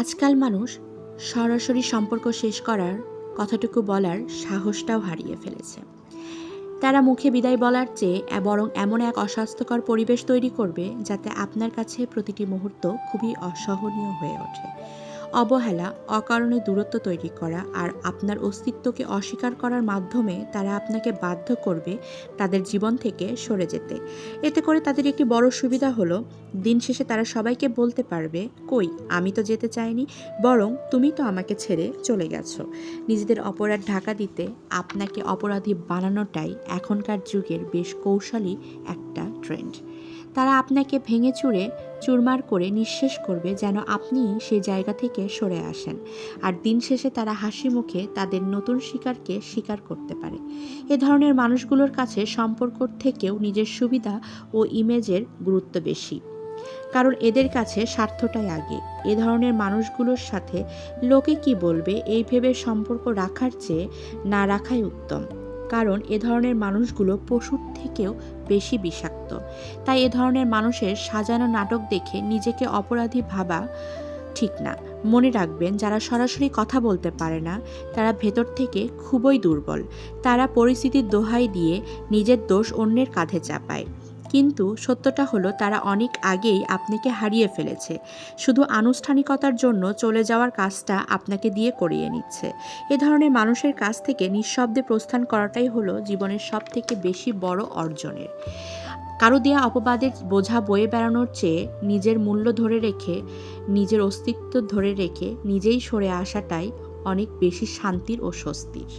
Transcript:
আজকাল মানুষ সরাসরি সম্পর্ক শেষ করার কথাটুকু বলার সাহসটাও হারিয়ে ফেলেছে। তারা মুখে বিদায় বলার চেয়ে বরং এমন এক অস্বাস্থ্যকর পরিবেশ তৈরি করবে যাতে আপনার কাছে প্রতিটি মুহূর্ত খুবই অসহনীয় হয়ে ওঠে। অবহেলা, অকারণে দূরত্ব তৈরি করা আর আপনার অস্তিত্বকে অস্বীকার করার মাধ্যমে তারা আপনাকে বাধ্য করবে তাদের জীবন থেকে সরে যেতে। এতে করে তাদের একটি বড় সুবিধা হলো, দিন শেষে তারা সবাইকে বলতে পারবে, কই আমি তো যেতে চাইনি, বরং তুমি তো আমাকে ছেড়ে চলে গেছো। নিজেদের অপরাধ ঢাকা দিতে আপনাকে অপরাধী বানানোটাই এখনকার যুগের বেশ কৌশলী একটা ট্রেন্ড। তারা আপনাকে ভেঙে চুরে চুরমার করে নিঃশেষ করবে যেন আপনি সেই জায়গা থেকে সরে আসেন। আর দিন শেষে তারা হাসি মুখে তাদের নতুন শিকারকে স্বীকার করতে পারে। এ ধরনের মানুষগুলোর কাছে সম্পর্ক থেকেও নিজের সুবিধা ও ইমেজের গুরুত্ব বেশি, কারণ এদের কাছে স্বার্থটাই আগে। এ ধরনের মানুষগুলোর সাথে লোকে কি বলবে এই ভেবে সম্পর্ক রাখার চেয়ে না রাখাই উত্তম, কারণ এ ধরনের মানুষগুলো পশুর থেকেও বেশি বিষাক্ত। তাই এ ধরনের মানুষের সাজানো নাটক দেখে নিজেকে অপরাধী ভাবা ঠিক না। মনে রাখবেন, যারা সরাসরি কথা বলতে পারে না তারা ভেতর থেকে খুবই দুর্বল। তারা পরিস্থিতির দোহাই দিয়ে নিজের দোষ অন্যের কাঁধে চাপায়, কিন্তু সত্যটা হলো তারা অনেক আগেই আপনাকে হারিয়ে ফেলেছে। শুধু আনুষ্ঠানিকতার জন্য চলে যাওয়ার কাজটা আপনাকে দিয়ে করিয়ে নিচ্ছে। এ ধরনের মানুষের কাছ থেকে নিঃশব্দে প্রস্থান করাটাই হলো জীবনের সবথেকে বেশি বড় অর্জনের। কারো দেয়া অপবাদের বোঝা বয়ে বেড়ানোর চেয়ে নিজের মূল্য ধরে রেখে, নিজের অস্তিত্ব ধরে রেখে নিজেই সরে আসাটাই অনেক বেশি শান্তির ও স্বস্তির।